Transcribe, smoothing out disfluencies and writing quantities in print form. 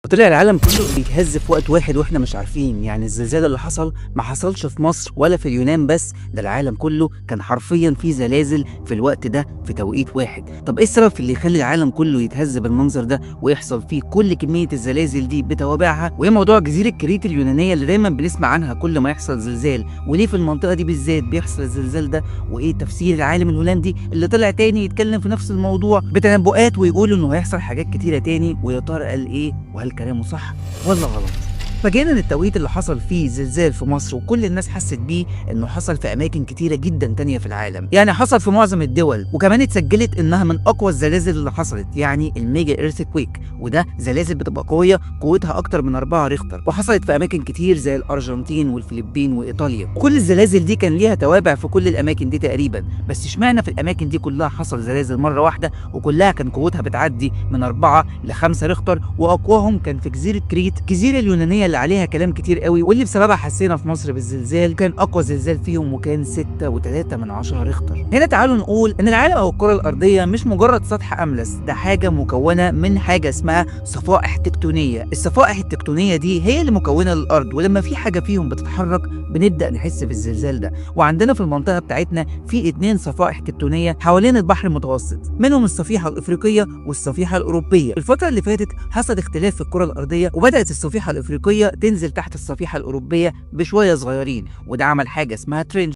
طلع العالم كله بيتهز في وقت واحد واحنا مش عارفين. يعني الزلزال اللي حصل ما حصلش في مصر ولا في اليونان بس، ده العالم كله كان حرفيا في زلازل في الوقت ده في توقيت واحد. طب ايه السبب في اللي يخلي العالم كله يتهز بالمنظر ده ويحصل فيه كل كمية الزلازل دي بتوابعها؟ وايه موضوع جزيرة كريت اليونانية اللي دايما بنسمع عنها كل ما يحصل زلزال؟ وليه في المنطقة دي بالذات بيحصل الزلزال ده؟ وايه تفسير العالم الهولندي اللي طلع تاني يتكلم في نفس الموضوع بتنبؤات ويقول انه هيحصل حاجات كتيرة تاني؟ ويا ترى قال ايه؟ وهل كلامه صح ولا غلط؟ فجينا التوقيت اللي حصل فيه زلزال في مصر وكل الناس حست بيه انه حصل في اماكن كتيره جدا تانية في العالم، يعني حصل في معظم الدول، وكمان اتسجلت انها من اقوى الزلازل اللي حصلت، يعني الميجا ايرثكويك، وده زلازل بتبقى قويه قوتها اكتر من 4 ريختر، وحصلت في اماكن كتير زي الارجنتين والفلبين وايطاليا. وكل الزلازل دي كان ليها توابع في كل الاماكن دي تقريبا، بس اشمعنى في الاماكن دي كلها حصل زلازل مره واحده وكلها كان قوتها بتعدي من 4 ل5 ريختر؟ واقواهم كان في جزيره كريت، جزيره اليونانيه اللي عليها كلام كتير قوي واللي بسببها حسينا في مصر بالزلزال. كان اقوى زلزال فيهم وكان 6.3 ريختر. هنا تعالوا نقول ان العالم او الكره الارضيه مش مجرد سطح املس، ده حاجه مكونه من حاجه اسمها صفائح تكتونيه. الصفائح التكتونيه دي هي اللي مكونه للارض، ولما في حاجه فيهم بتتحرك بنبدا نحس بالزلزال ده. وعندنا في المنطقه بتاعتنا في 2 صفائح تكتونيه حوالين البحر المتوسط، منهم الصفيحه الافريقيه والصفيحه الاوروبيه. الفتره اللي فاتت حصل اختلاف في الكره الارضيه، وبدات الصفيحه الافريقيه تنزل تحت الصفيحه الاوروبيه بشويه صغيرين، وده عمل حاجه اسمها ترنش.